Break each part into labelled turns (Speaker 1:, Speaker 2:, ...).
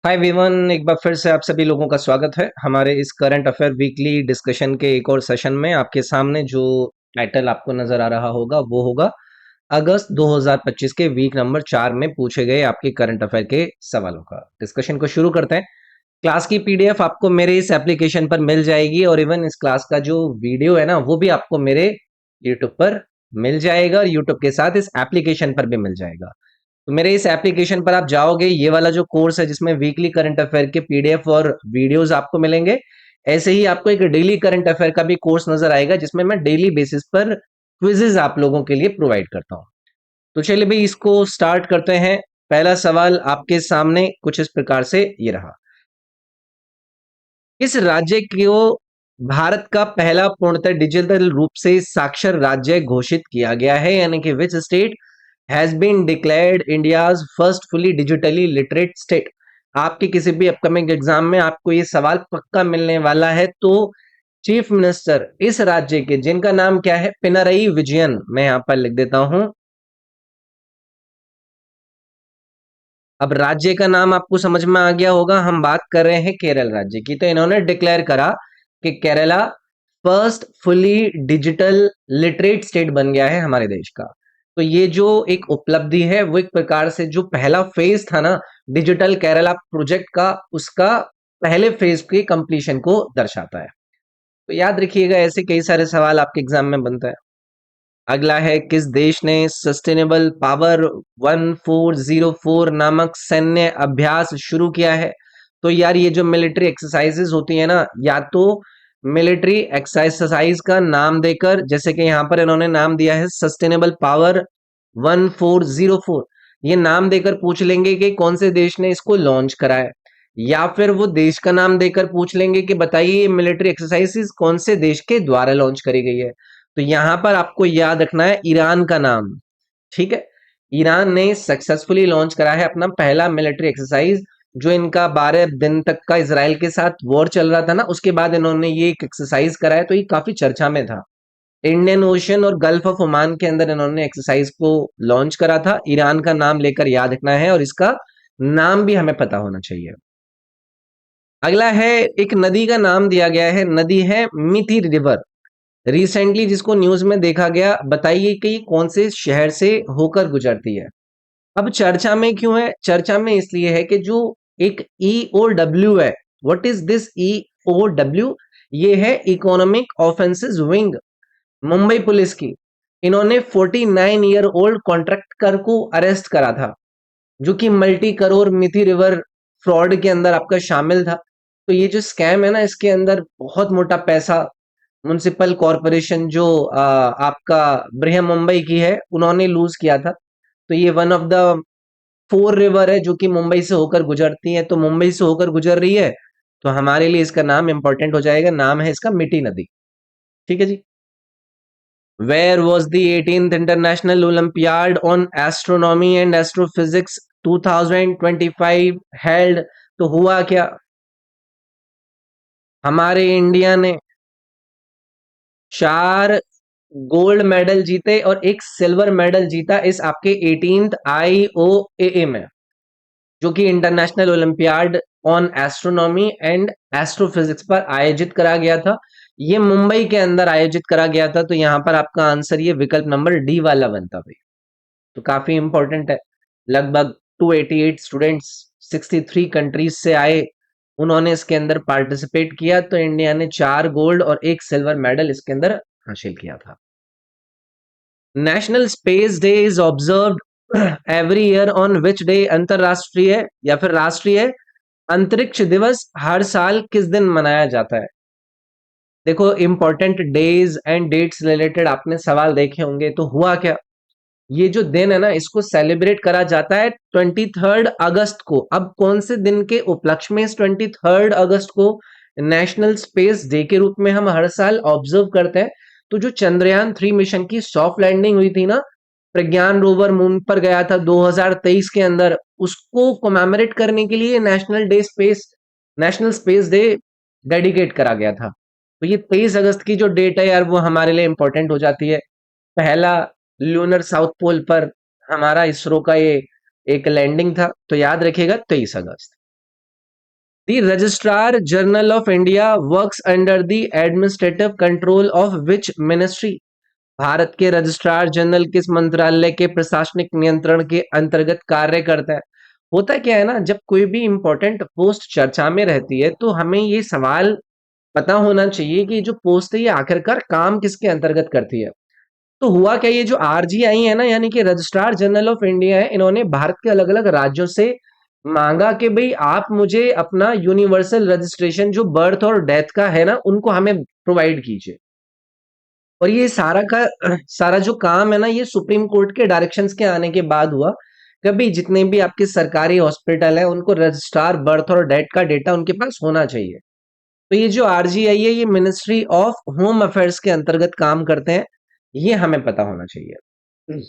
Speaker 1: हाय Vivian, एक बार फिर से आप सभी लोगों का स्वागत है हमारे इस करंट अफेयर वीकली डिस्कशन के एक और सेशन में। आपके सामने जो टाइटल आपको नजर आ रहा होगा वो होगा अगस्त 2025 के वीक नंबर 4 में पूछे गए आपके करंट अफेयर के सवालों का डिस्कशन को शुरू करते हैं। क्लास की पीडीएफ आपको मेरे इस एप्लीकेशन पर मिल जाएगी और इवन इस क्लास का जो वीडियो है ना वो भी आपको मेरे यूट्यूब पर मिल जाएगा और यूट्यूब के साथ इस एप्लीकेशन पर भी मिल जाएगा। तो मेरे इस एप्लीकेशन पर आप जाओगे, ये वाला जो कोर्स है जिसमें वीकली करंट अफेयर के पीडीएफ और वीडियोस आपको मिलेंगे, ऐसे ही आपको एक डेली करंट अफेयर का भी कोर्स नजर आएगा जिसमें मैं डेली बेसिस पर क्विजेज आप लोगों के लिए प्रोवाइड करता हूँ। तो चलिए भाई इसको स्टार्ट करते हैं। पहला सवाल आपके सामने कुछ इस प्रकार से ये रहा। इस राज्य को भारत का पहला पूर्णतः डिजिटल रूप से साक्षर राज्य घोषित किया गया है, यानी कि which state has been declared India's first fully digitally literate state. आपके किसी भी अपकमिंग एग्जाम में आपको ये सवाल पक्का मिलने वाला है। तो चीफ मिनिस्टर इस राज्य के जिनका नाम क्या है, पिनरई विजयन, मैं यहां पर लिख देता हूं। अब राज्य का नाम आपको समझ में आ गया होगा, हम बात कर रहे हैं केरल राज्य की। तो इन्होंने डिक्लेयर करा कि Kerala first fully digital literate state बन गया है हमारे देश का। तो ये जो एक उपलब्धि है वो एक प्रकार से जो पहला फेज था ना डिजिटल केरला प्रोजेक्ट का, उसका पहले फेज की कंप्लीशन को दर्शाता है। तो याद रखिएगा, ऐसे कई सारे सवाल आपके एग्जाम में बनता है। अगला है, किस देश ने सस्टेनेबल पावर 1404 नामक सैन्य अभ्यास शुरू किया है। तो यार ये जो मिलिट्री एक्सरसाइजेस होती है ना, या तो मिलिट्री एक्सरसाइज का नाम देकर, जैसे कि यहाँ पर इन्होंने नाम दिया है सस्टेनेबल पावर 1404, ये नाम देकर पूछ लेंगे कि कौन से देश ने इसको लॉन्च करा है, या फिर वो देश का नाम देकर पूछ लेंगे कि बताइए ये मिलिट्री एक्सरसाइजेस कौन से देश के द्वारा लॉन्च करी गई है। तो यहां पर आपको याद रखना है ईरान का नाम। ठीक है, ईरान ने सक्सेसफुली लॉन्च करा है अपना पहला मिलिट्री एक्सरसाइज। जो इनका 12 दिन तक का इसराइल के साथ वॉर चल रहा था ना, उसके बाद इन्होंने ये एक एक्सरसाइज करा है, तो ये काफी चर्चा में था। इंडियन ओशन और गल्फ ऑफ ओमान के अंदर इन्होंने एक्सरसाइज को लॉन्च करा था। ईरान का नाम लेकर याद रखना है और इसका नाम भी हमें पता होना चाहिए। अगला है, एक नदी का नाम दिया गया है, नदी है मिथि रिवर। रिसेंटली जिसको न्यूज में देखा गया, बताइए कि ये कौन से शहर से होकर गुजरती है। अब चर्चा में क्यों है? चर्चा में इसलिए है कि जो एक EOW है, व्हाट इज दिस EOW? ये है economic offences wing, Mumbai police की। इन्होंने 49 ईयर ओल्ड कॉन्ट्रैक्टर को अरेस्ट करा था, जो कि मल्टी करोड़ मिथि रिवर फ्रॉड के अंदर आपका शामिल था। तो ये जो स्कैम है ना, इसके अंदर बहुत मोटा पैसा म्युनिसिपल कॉरपोरेशन जो आपका बृहन मुंबई की है, उन्होंने लूज किया था। तो ये वन ऑफ द 4 रिवर है जो कि मुंबई से होकर गुजरती है। तो मुंबई से होकर गुजर रही है, तो हमारे लिए इसका नाम इंपॉर्टेंट हो जाएगा। नाम है इसका मिठी नदी। ठीक है जी। Where was the 18th international olympiad on astronomy and astrophysics 2025 held? तो हुआ क्या? हमारे इंडिया ने 4 गोल्ड मेडल जीते और एक सिल्वर मेडल जीता इस आपके 18th IOAA में, जो कि international olympiad on astronomy and astrophysics पर आयोजित करा गया था। ये मुंबई के अंदर आयोजित करा गया था। तो यहां पर आपका आंसर ये विकल्प नंबर डी वाला बनता भाई। तो काफी इंपॉर्टेंट है। लगभग 288 स्टूडेंट्स 63 कंट्रीज से आए, उन्होंने इसके अंदर पार्टिसिपेट किया। तो इंडिया ने 4 गोल्ड और एक सिल्वर मेडल इसके अंदर हासिल किया था। National space day is observed every year on which day? अंतरराष्ट्रीय या फिर राष्ट्रीय अंतरिक्ष दिवस हर साल किस दिन मनाया जाता है? देखो, important days and dates related आपने सवाल देखे होंगे। तो हुआ क्या, ये जो दिन है ना, इसको सेलिब्रेट करा जाता है 23 अगस्त को। अब कौन से दिन के उपलक्ष्य में इस 23 अगस्त को नेशनल स्पेस डे के रूप में हम हर साल ऑब्जर्व करते हैं? तो जो चंद्रयान 3 मिशन की सॉफ्ट लैंडिंग हुई थी ना, प्रज्ञान रोवर मून पर गया था 2023 के अंदर, उसको कोमेमोरेट करने के लिए नेशनल स्पेस डे डेडिकेट करा गया था। तो ये 23 अगस्त की जो डेट है यार, वो हमारे लिए इंपॉर्टेंट हो जाती है। पहला ल्यूनर साउथ पोल पर हमारा इसरो का ये एक लैंडिंग था। तो याद रखिएगा 23 अगस्त। The registrar general of India works under the administrative control of which ministry? Bharat के रजिस्ट्रार जनरल किस मंत्रालय के प्रशासनिक नियंत्रण के अंतर्गत कार्य करता है? होता क्या है ना, जब कोई भी इंपॉर्टेंट पोस्ट चर्चा में रहती है तो हमें ये सवाल पता होना चाहिए कि जो पोस्ट है ये आखिरकार काम किसके अंतर्गत करती है। तो हुआ क्या, ये जो आरजीआई है ना, यानी कि रजिस्ट्रार जनरल ऑफ इंडिया है, इन्होंने भारत के अलग अलग राज्यों से मांगा कि भाई आप मुझे अपना यूनिवर्सल रजिस्ट्रेशन जो बर्थ और डेथ का है ना, उनको हमें प्रोवाइड कीजिए। और ये सारा का सारा जो काम है ना, ये सुप्रीम कोर्ट के डायरेक्शंस के आने के बाद हुआ। कभी जितने भी आपके सरकारी हॉस्पिटल है उनको रजिस्ट्रार बर्थ और डेथ का डेटा उनके पास होना चाहिए। तो ये जो आरजीआई है, ये मिनिस्ट्री ऑफ होम अफेयर्स के अंतर्गत काम करते हैं, ये हमें पता होना चाहिए।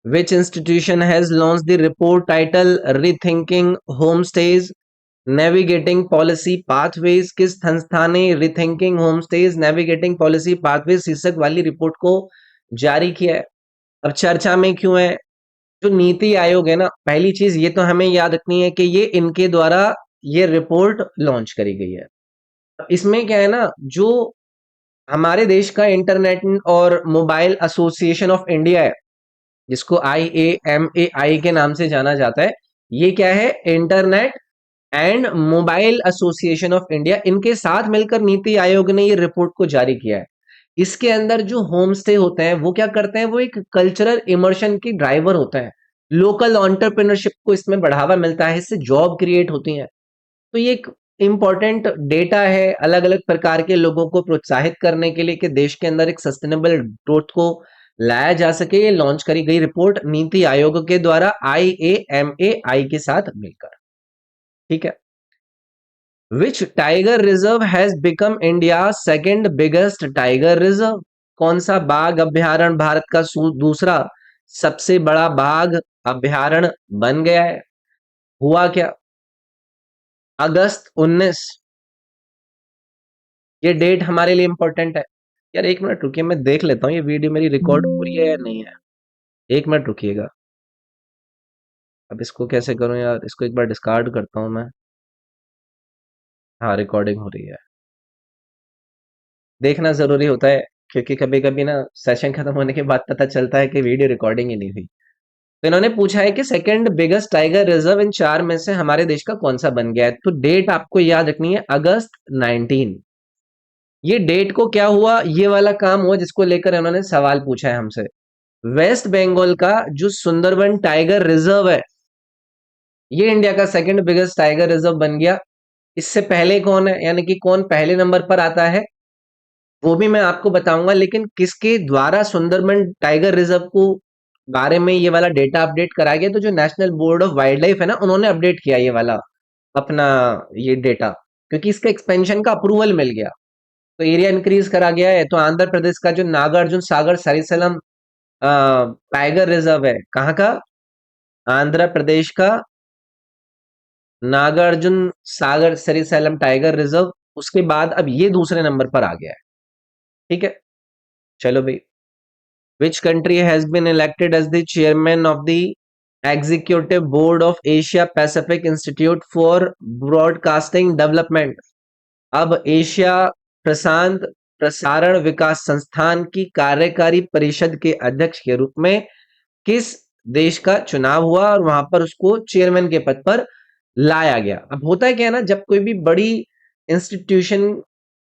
Speaker 1: Which institution has launched the report title Rethinking Homestays Navigating Policy Pathways? किस संस्था ने Rethinking Homestays Navigating Policy Pathways शीर्षक वाली रिपोर्ट को जारी किया है? अब चर्चा में क्यों है? जो नीति आयोग है ना, पहली चीज ये तो हमें याद रखनी है कि ये इनके द्वारा ये रिपोर्ट लॉन्च करी गई है। इसमें क्या है ना, जो हमारे देश का इंटरनेट और मोबाइल एसोसिएशन ऑफ इंडिया है, जिसको IAMAI के नाम से जाना जाता है, ये क्या है, internet and mobile association of India, इनके साथ मिलकर नीति आयोग ने ये रिपोर्ट को जारी किया है। इसके अंदर जो होम स्टे होते हैं वो क्या करते हैं, वो एक कल्चरल इमर्शन की ड्राइवर होता है। लोकल एंटरप्रेन्योरशिप को इसमें बढ़ावा मिलता है, इससे जॉब क्रिएट होती है। तो ये एक इम्पॉर्टेंट डेटा है अलग अलग प्रकार के लोगों को प्रोत्साहित करने के लिए कि देश के अंदर एक सस्टेनेबल ग्रोथ को लाया जा सके। ये लॉन्च करी गई रिपोर्ट नीति आयोग के द्वारा IAMAI के साथ मिलकर। ठीक है। Which tiger reserve has become India second biggest tiger reserve? कौन सा बाघ अभ्यारण्य भारत का दूसरा सबसे बड़ा बाघ अभ्यारण्य बन गया है? हुआ क्या, अगस्त 19। ये डेट हमारे लिए इंपॉर्टेंट है। यार एक मिनट रुकिए, मैं देख लेता हूँ ये वीडियो मेरी रिकॉर्ड हो रही है या नहीं है। एक मिनट रुकिएगा। अब इसको कैसे करूं यार, इसको एक बार डिस्कार्ड करता हूं मैं। हाँ, रिकॉर्डिंग हो रही है। देखना जरूरी होता है, क्योंकि कभी कभी ना सेशन खत्म होने के बाद पता चलता है कि वीडियो रिकॉर्डिंग ही नहीं हुई। तो इन्होंने पूछा है कि second biggest tiger reserve in चार में से हमारे देश का कौन सा बन गया है? तो डेट आपको याद रखनी है, अगस्त 19। ये डेट को क्या हुआ, ये वाला काम हुआ जिसको लेकर इन्होंने सवाल पूछा है हमसे। वेस्ट बंगाल का जो सुंदरबन टाइगर रिजर्व है, ये इंडिया का सेकंड बिगेस्ट टाइगर रिजर्व बन गया। इससे पहले कौन है, यानी कि कौन पहले नंबर पर आता है, वो भी मैं आपको बताऊंगा। लेकिन किसके द्वारा सुंदरबन टाइगर रिजर्व को बारे में ये वाला डेटा अपडेट कराया गया? तो जो national board of wild life है ना, उन्होंने अपडेट किया ये वाला अपना ये डेटा, क्योंकि इसका एक्सपेंशन का अप्रूवल मिल गया, तो एरिया इंक्रीज करा गया है। तो आंध्र प्रदेश का जो नागार्जुन सागर सरिसलम टाइगर रिजर्व है, कहाँ का, आंध्र प्रदेश का नागार्जुन सागर सरिसलम टाइगर रिजर्व, उसके बाद अब ये दूसरे नंबर पर आ गया है। ठीक है, चलो भाई। Which country has been elected as the chairman of the Executive Board of Asia Pacific Institute for Broadcasting Development? अब एशिया प्रशांत प्रसारण विकास संस्थान की कार्यकारी परिषद के अध्यक्ष के रूप में किस देश का चुनाव हुआ और वहां पर उसको चेयरमैन के पद पर लाया गया? अब होता है क्या है ना, जब कोई भी बड़ी इंस्टीट्यूशन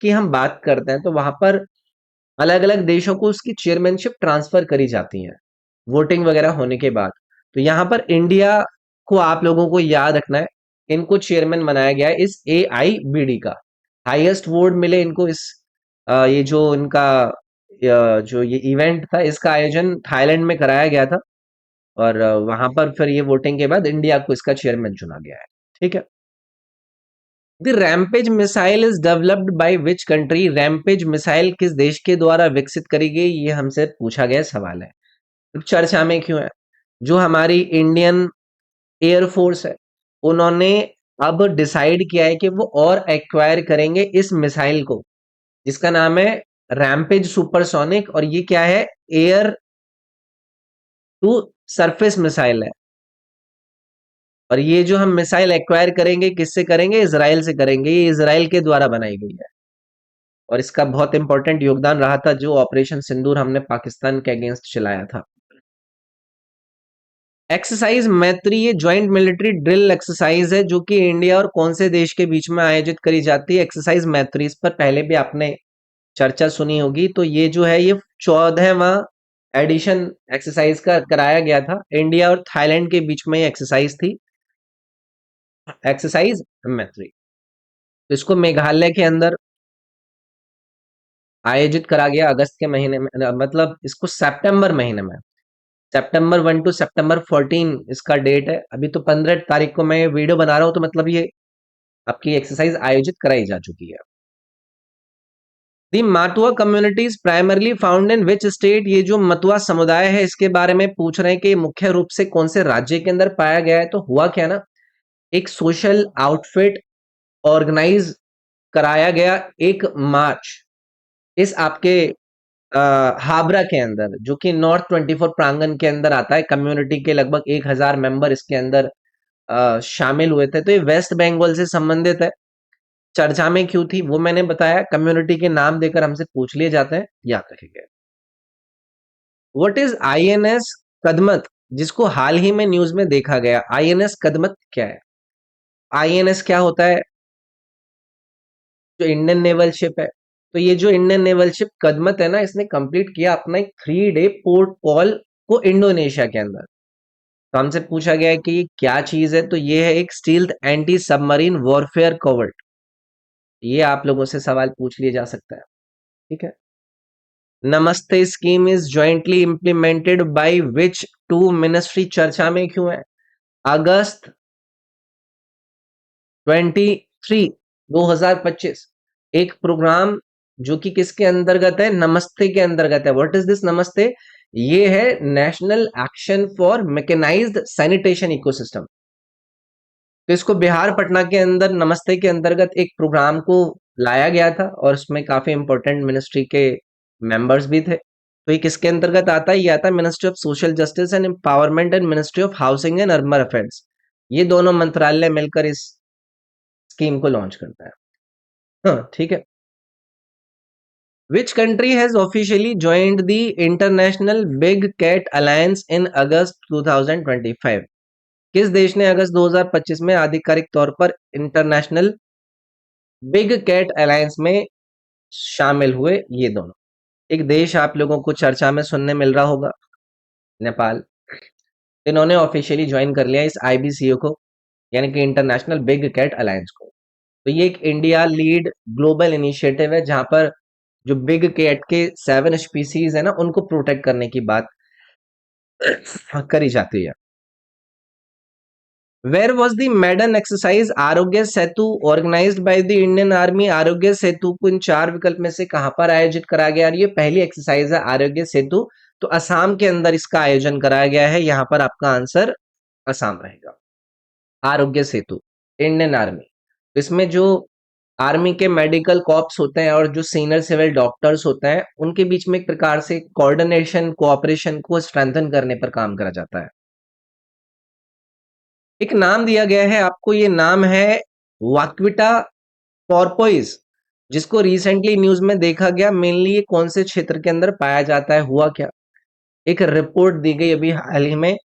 Speaker 1: की हम बात करते हैं तो वहां पर अलग अलग देशों को उसकी चेयरमैनशिप ट्रांसफर करी जाती है वोटिंग वगैरह होने के बाद। तो यहाँ पर इंडिया को आप लोगों को याद रखना है, इनको चेयरमैन बनाया गया है इस AIBD का। हाईएस्ट वोट मिले इनको इस ये जो इनका जो ये इवेंट था, इसका आयोजन थाईलैंड में कराया गया था। और वहां पर फिर ये वोटिंग के बाद इंडिया को इसका चेयरमैन चुना गया है। ठीक है। The rampage missile is developed by which country? Rampage missile किस देश के द्वारा विकसित करी गई, ये हमसे पूछा गया सवाल है। अब चर्चा में क्यों है, जो हमारी इंडियन एयरफोर्स है, उन्होंने अब डिसाइड किया है कि वो और एक्वायर करेंगे इस मिसाइल को, जिसका नाम है रैम्पेज सुपरसोनिक। और ये क्या है, एयर टू सरफेस मिसाइल है। और ये जो हम मिसाइल एक्वायर करेंगे किससे करेंगे? इजराइल से करेंगे। ये इजराइल के द्वारा बनाई गई है और इसका बहुत इंपॉर्टेंट योगदान रहा था जो ऑपरेशन सिंदूर हमने पाकिस्तान के अगेंस्ट चलाया था। एक्सरसाइज मैत्री ये ज्वाइंट मिलिट्री ड्रिल एक्सरसाइज है जो कि इंडिया और कौन से देश के बीच में आयोजित करी जाती है? एक्सरसाइज मैत्री, इस पर पहले भी आपने चर्चा सुनी होगी। तो ये जो है ये 14वां एडिशन एक्सरसाइज का कराया गया था। इंडिया और थाईलैंड के बीच में ये एक्सरसाइज थी, एक्सरसाइज मैत्री। तो इसको मेघालय के अंदर आयोजित करा गया अगस्त के महीने में, मतलब इसको सितंबर महीने में, सितंबर 1 टू सितंबर 14 इसका डेट है। अभी तो 15 तारीख को मैं वीडियो बना रहा हूं, तो मतलब ये आपकी एक्सरसाइज आयोजित कराई जा चुकी है। The Matua communities primarily found in which state? ये जो मतुआ समुदाय है इसके बारे में पूछ रहे हैं कि मुख्य रूप से कौन से राज्य के अंदर पाया गया है। तो हुआ क्या ना, एक सोशल आउटफिट ऑर्गेनाइज कराया गया एक मार्च इस आपके हाबरा के अंदर, जो कि नॉर्थ 24 प्रांगण के अंदर आता है। कम्युनिटी के लगभग 1000 मेंबर इसके अंदर शामिल हुए थे। तो ये वेस्ट बंगाल से संबंधित है। चर्चा में क्यों थी वो मैंने बताया। कम्युनिटी के नाम देकर हमसे पूछ लिए जाते हैं, याद रखेंगे। व्हाट इज आईएनएस कदमत, जिसको हाल ही में न्यूज में देखा गया? आईएनएस कदमत क्या है? आईएनएस क्या होता है? जो इंडियन नेवल शिप है। तो ये जो इंडियन नेवल शिप कदमत है ना, इसने कंप्लीट किया अपना एक 3 डे पोर्ट कॉल को इंडोनेशिया के अंदर। तो हमसे पूछा गया है कि ये क्या चीज है? तो ये है एक stealth anti submarine warfare covert. ये आप लोगों से सवाल पूछ लिया जा सकता है, ठीक है। Namaste scheme is jointly implemented by which two ministry? चर्चा में क्यों है? अगस्त 2025 एक प्रोग्राम जो कि किसके अंतर्गत है? नमस्ते के अंतर्गत है। What is this Namaste? ये है national action for mechanised sanitation ecosystem. तो इसको बिहार पटना के अंदर नमस्ते के अंतर्गत एक प्रोग्राम को लाया गया था और उसमें काफी इंपॉर्टेंट मिनिस्ट्री के मेंबर्स भी थे। तो ये किसके अंतर्गत आता है? ये आता है ministry of social justice and empowerment and ministry of housing and urban affairs. ये दोनों मंत्रालय मिलकर इस स्कीम को लॉन्च करता है। हाँ, ठीक है। Which country has officially joined the international big cat alliance in August 2025? किस देश ने अगस्त 2025 में आधिकारिक तौर पर इंटरनेशनल बिग कैट अलायंस में शामिल हुए? ये दोनों एक देश आप लोगों को चर्चा में सुनने मिल रहा होगा, नेपाल। इन्होंने ऑफिशियली ज्वाइन कर लिया इस आईबीसीओ को, यानी कि इंटरनेशनल बिग कैट अलायंस को। तो ये एक इंडिया लीड ग्लोबल इनिशिएटिव है जहां पर जो बिग कैट के 7 स्पीसीज है ना उनको प्रोटेक्ट करने की बात करी जाती है। Where was the maiden exercise Arogya Setu organised by the Indian army? Arogya Setu को इन 4 विकल्प में से कहां पर आयोजित कराया गया? और ये पहली एक्सरसाइज है आरोग्य सेतु। तो असम के अंदर इसका आयोजन कराया गया है। यहां पर आपका आंसर असम रहेगा। Aarogya Setu, Indian army. इसमें जो आर्मी के मेडिकल कॉप्स होते हैं और जो सीनियर सिविल डॉक्टर्स होते हैं उनके बीच में एक प्रकार से कोऑर्डिनेशन कोऑपरेशन को स्ट्रेंथन करने पर काम करा जाता है। एक नाम दिया गया है आपको, ये नाम है वाक्विटा पोर्पोइस, जिसको रिसेंटली न्यूज में देखा गया। मेनली ये कौन से क्षेत्र के अंदर पाया जाता है? हुआ क्या, एक रिपोर्ट दी गई अभी हाल ही में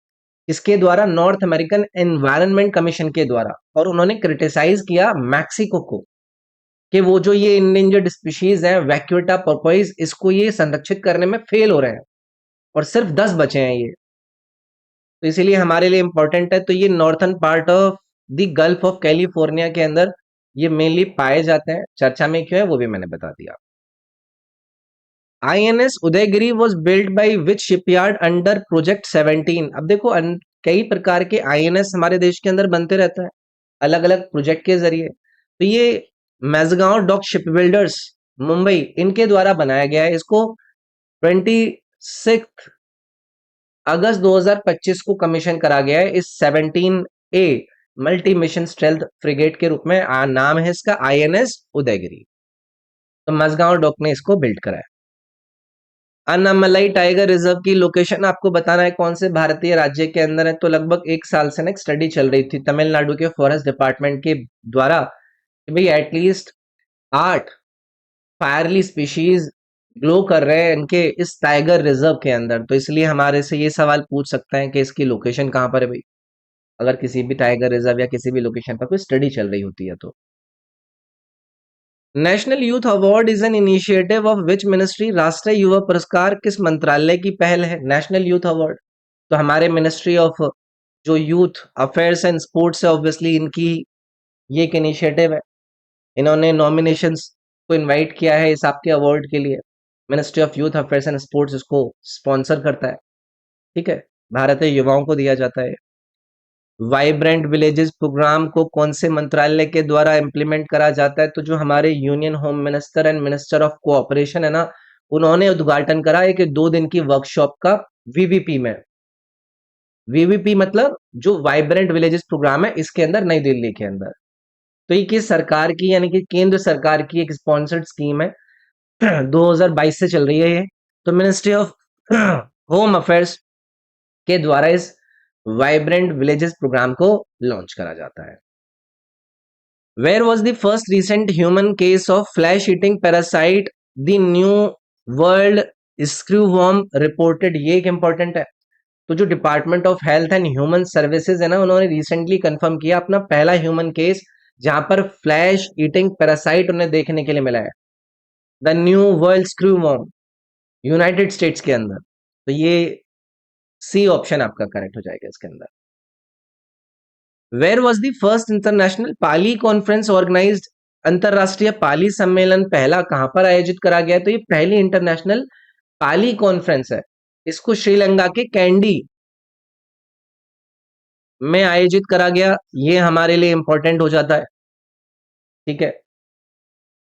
Speaker 1: इसके द्वारा, नॉर्थ अमेरिकन एनवायरनमेंट कमीशन के द्वारा, और उन्होंने क्रिटिसाइज किया मैक्सिको को कि वो जो ये इंडेंजर्ड स्पीशीज है वैक्यूटा पोर्पोइस, इसको ये संरक्षित करने में फेल हो रहे हैं और सिर्फ 10 बचे हैं ये। तो इसीलिए हमारे लिए इंपॉर्टेंट है। तो ये northern part of the gulf of California के अंदर ये मेनली पाए जाते हैं। चर्चा में क्यों है वो भी मैंने बता दिया। INS Udaygiri was built by which shipyard under project 17? अब देखो कई प्रकार के आईएनएस हमारे देश के अंदर बनते रहता है अलग अलग प्रोजेक्ट के जरिए। तो ये मैजगांव डॉक शिप बिल्डर्स मुंबई, इनके द्वारा बनाया गया है। इसको 26 अगस्त 2025 को कमीशन करा गया है इस 17A मल्टी मिशन स्ट्रेल्थ फ्रिगेट के रूप में। नाम है इसका आईएनएस उदयगिरी। तो मजगांव डॉक ने इसको बिल्ड कराया। अन्नामलाई टाइगर रिजर्व की लोकेशन आपको बताना है कौन से भारतीय राज्य के अंदर है। तो लगभग 1 साल से ना एक स्टडी चल रही थी तमिलनाडु के फॉरेस्ट डिपार्टमेंट के द्वारा कि भाई एटलीस्ट 8 फायरली स्पीशीज ग्लो कर रहे हैं इनके इस टाइगर रिजर्व के अंदर। तो इसलिए हमारे से ये सवाल पूछ सकते हैं कि इसकी लोकेशन कहाँ पर है भाई, अगर किसी भी टाइगर रिजर्व या किसी भी लोकेशन पर कोई स्टडी चल रही होती है तो। National youth award is an initiative of which ministry? राष्ट्रीय युवा पुरस्कार किस मंत्रालय की पहल है? नेशनल यूथ अवार्ड तो हमारे मिनिस्ट्री ऑफ जो यूथ अफेयर्स एंड स्पोर्ट्स है ऑब्वियसली इनकी ये एक इनिशिएटिव है। इन्होंने नॉमिनेशंस को इनवाइट किया है इस आपके अवार्ड के लिए। Ministry of youth affairs and sports इसको स्पॉन्सर करता है। ठीक है, भारतीय युवाओं को दिया जाता है। वाइब्रेंट विलेजेस प्रोग्राम को कौन से मंत्रालय के द्वारा इम्प्लीमेंट करा जाता है? तो जो हमारे union home minister and minister of cooperation है ना, उन्होंने उद्घाटन करा है कि 2 दिन की वर्कशॉप का वीवीपी में। वीवीपी मतलब जो वाइब्रेंट विलेजेस प्रोग्राम है इसके अंदर नई दिल्ली के अंदर। तो ये किस सरकार की यानी कि केंद्र सरकार की एक स्पॉन्सर्ड स्कीम है 2022 से चल रही है ये। तो मिनिस्ट्री ऑफ होम अफेयर्स के द्वारा इस वाइब्रेंट विलेजेस प्रोग्राम को लॉन्च करा जाता है। Where was the first recent human case of flesh eating parasite the new world screwworm reported? ये एक इंपॉर्टेंट है। तो जो department of health and human services है ना, उन्होंने रिसेंटली कंफर्म किया अपना पहला ह्यूमन केस जहां पर फ्लैश ईटिंग पैरासाइट उन्हें देखने के लिए मिला है, the new world screwworm, united states के अंदर। तो ये सी ऑप्शन आपका करेक्ट हो जाएगा इसके अंदर। Where was the first international Pali conference organised? अंतरराष्ट्रीय पाली सम्मेलन पहला कहां पर आयोजित करा गया है? तो ये पहली इंटरनेशनल पाली कॉन्फ्रेंस है। इसको श्रीलंका के कैंडी में आयोजित करा गया। ये हमारे लिए इंपॉर्टेंट हो जाता है। ठीक है,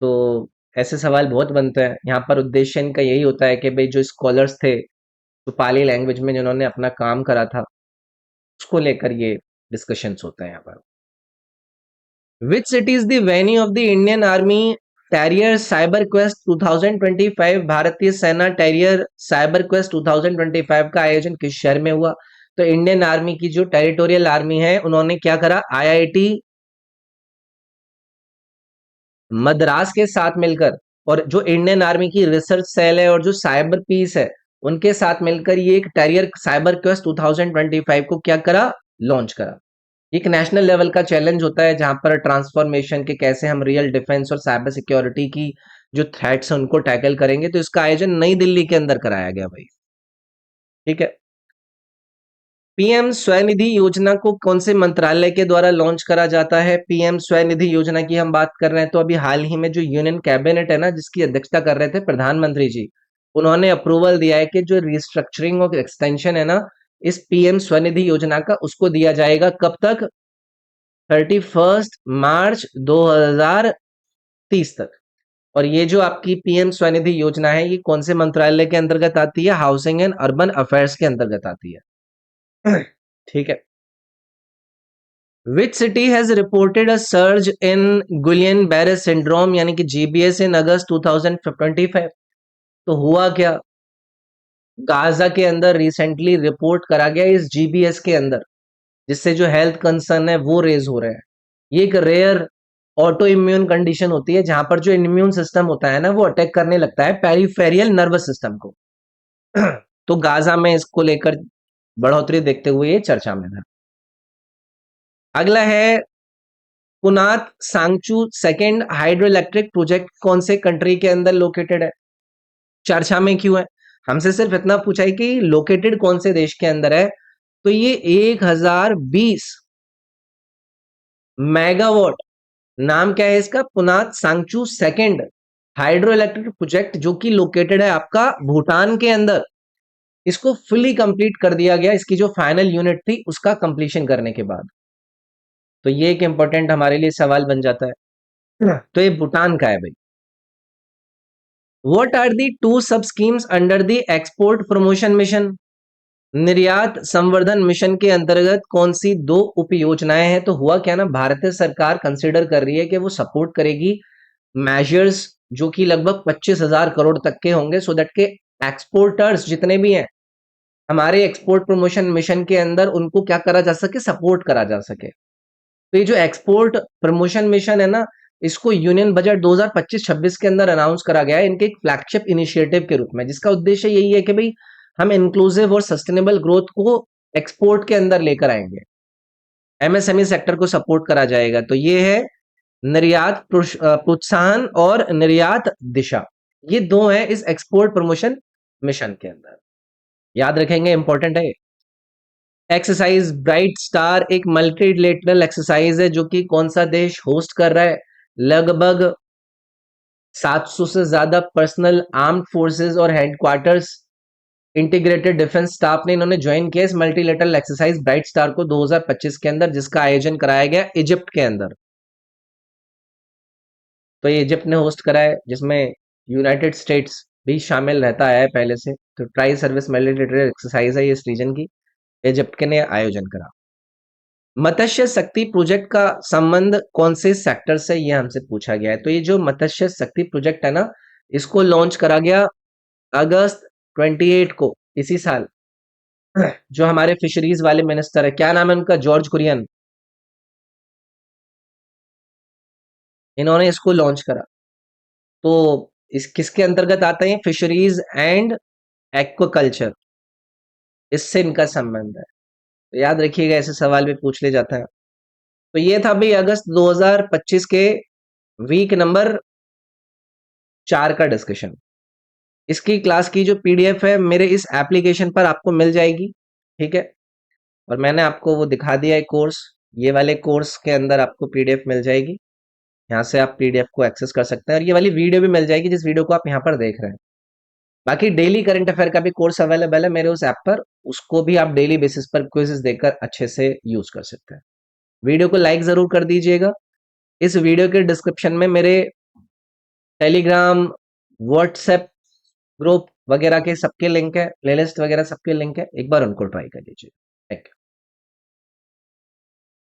Speaker 1: तो ऐसे सवाल बहुत बनते हैं यहाँ पर। उद्देश्य इनका यही होता है कि भाई जो स्कॉलर्स थे जो पाली लैंग्वेज में जिन्होंने अपना काम करा था उसको लेकर ये डिस्कशंस होते हैं यहाँ पर। Which city is the venue of the Indian Army Terrier Cyber Quest 2025? भारतीय सेना टेरियर साइबर क्वेस्ट 2025 का आयोजन किस शहर में हुआ? तो इंडियन आर्मी की जो टेरिटोरियल आर्मी है उन्होंने क्या करा, आईआईटी मद्रास के साथ मिलकर और जो इंडियन आर्मी की रिसर्च सेल है और जो साइबर पीस है उनके साथ मिलकर ये एक टेरियर साइबर क्वेस्ट 2025 को क्या करा, लॉन्च करा। एक नेशनल लेवल का चैलेंज होता है जहां पर ट्रांसफॉर्मेशन के कैसे हम रियल डिफेंस और साइबर सिक्योरिटी की जो थ्रेट्स हैं उनको टैकल करेंगे। तो इसका आयोजन नई दिल्ली के अंदर कराया गया भाई। ठीक है, पीएम स्वनिधि योजना को कौन से मंत्रालय के द्वारा लॉन्च करा जाता है? पीएम स्वनिधि योजना की हम बात कर रहे हैं तो अभी हाल ही में जो यूनियन कैबिनेट है ना जिसकी अध्यक्षता कर रहे थे प्रधानमंत्री जी, उन्होंने अप्रूवल दिया है कि जो रिस्ट्रक्चरिंग और एक्सटेंशन है ना इस पीएम स्वनिधि योजना का उसको दिया जाएगा कब तक, 31 मार्च 2030 तक। और ये जो आपकी पीएम स्वनिधि योजना है ये कौन से मंत्रालय के अंतर्गत आती है? हाउसिंग एंड अर्बन अफेयर्स के अंतर्गत आती है। ठीक है, which city has reported a surge in Guillain Barre syndrome यानी कि जीबीएस इन अगस्त 2025? तो हुआ क्या, गाजा के अंदर रिसेंटली रिपोर्ट करा गया इस जीबीएस के अंदर जिससे जो हेल्थ कंसर्न है वो रेज हो रहे हैं। ये एक रेयर ऑटो इम्यून कंडीशन होती है जहां पर जो इम्यून सिस्टम होता है ना वो अटैक करने लगता है पेरिफेरियल नर्वस सिस्टम को। तो गाजा में इसको लेकर बढ़ोतरी देखते हुए ये चर्चा में था। अगला है पुनात सांगचू सेकेंड हाइड्रो इलेक्ट्रिक प्रोजेक्ट कौन से कंट्री के अंदर लोकेटेड है? चर्चा में क्यों है? हमसे सिर्फ इतना पूछा है कि लोकेटेड कौन से देश के अंदर है। तो ये 1020 मेगावाट, नाम क्या है इसका, पुनात सांगचू सेकेंड हाइड्रो इलेक्ट्रिक प्रोजेक्ट जो कि लोकेटेड है आपका भूटान के अंदर। इसको फुली कंप्लीट कर दिया गया इसकी जो फाइनल यूनिट थी उसका कंप्लीशन करने के बाद। तो ये एक इंपॉर्टेंट हमारे लिए सवाल बन जाता है। तो ये भूटान का है भाई। व्हाट आर दी टू सब schemes under the export promotion mission? निर्यात संवर्धन मिशन के अंतर्गत कौन सी 2 उप योजनाएं हैं? तो हुआ क्या ना, भारतीय सरकार कंसिडर कर रही है कि वो सपोर्ट करेगी मेजर्स जो कि लगभग 25,000 करोड़ तक के होंगे सो दैट के एक्सपोर्टर्स जितने भी हैं हमारे एक्सपोर्ट प्रमोशन मिशन के अंदर, उनको क्या करा जा सके, सपोर्ट करा जा सके। तो ये जो एक्सपोर्ट प्रमोशन मिशन है ना, इसको यूनियन बजट 2025-26 के अंदर अनाउंस करा गया है इनके एक फ्लैगशिप इनिशिएटिव के रूप में, जिसका उद्देश्य यही है कि भाई हम इंक्लूसिव और सस्टेनेबल ग्रोथ को एक्सपोर्ट के अंदर लेकर आएंगे, एमएसएमई सेक्टर को सपोर्ट करा जाएगा। तो ये है निर्यात प्रोत्साहन और निर्यात दिशा, ये दो हैं इस एक्सपोर्ट प्रमोशन मिशन के अंदर, याद रखेंगे, इंपॉर्टेंट है। एक्सरसाइज ब्राइट स्टार एक मल्टीलेटरल एक्सरसाइज है जो कि कौन सा देश होस्ट कर रहा है, लगभग 700 से ज्यादा पर्सनल आर्म्ड फोर्सेस और हेडक्वार्टर्स इंटीग्रेटेड डिफेंस स्टाफ ने इन्होंने ज्वाइन किया इस मल्टीलेटरल एक्सरसाइज ब्राइट स्टार को 2025 के अंदर, जिसका आयोजन कराया गया इजिप्ट के अंदर। तो ये इजिप्ट ने होस्ट करा है, जिसमें यूनाइटेड स्टेट्स भी शामिल रहता है पहले से। तो ट्राई सर्विस मिलिट्री एक्सरसाइज है ये इस रीजन की, इजिप्ट के ने आयोजन करा। मत्स्य शक्ति प्रोजेक्ट का संबंध कौन से सेक्टर से, ये हमसे पूछा गया है। तो ये जो मत्स्य शक्ति प्रोजेक्ट है ना, इसको लॉन्च करा गया अगस्त 28 को इसी साल। जो हमारे फिशरीज वाले मिनिस्टर है, क्या नाम है उनका, जॉर्ज कुरियन, इन्होंने इसको लॉन्च करा। तो इस किसके अंतर्गत आता है, फिशरीज एंड एक्वाकल्चर, इससे इनका संबंध है। तो याद रखिएगा, ऐसे सवाल भी पूछ ले जाता है। तो ये था भाई अगस्त 2025 के वीक नंबर 4 का डिस्कशन। इसकी क्लास की जो पीडीएफ है मेरे इस एप्लीकेशन पर आपको मिल जाएगी, ठीक है। और मैंने आपको वो दिखा दिया है कोर्स, ये वाले कोर्स के अंदर आपको पीडीएफ मिल जाएगी, यहाँ से आप पीडीएफ को एक्सेस कर सकते हैं। और ये वाली वीडियो भी मिल जाएगी जिस वीडियो को आप यहाँ पर देख रहे हैं। बाकी डेली करंट अफेयर का भी कोर्स अवेलेबल है मेरे उस ऐप पर, उसको भी आप डेली बेसिस पर क्विज़ेस देकर अच्छे से यूज कर सकते हैं। वीडियो को लाइक जरूर कर दीजिएगा। इस वीडियो के डिस्क्रिप्शन में मेरे टेलीग्राम, व्हाट्सएप ग्रुप वगैरह के सबके लिंक है, प्लेलिस्ट वगैरह सबके लिंक है, एक बार उनको ट्राई कर लीजिए। Thank you.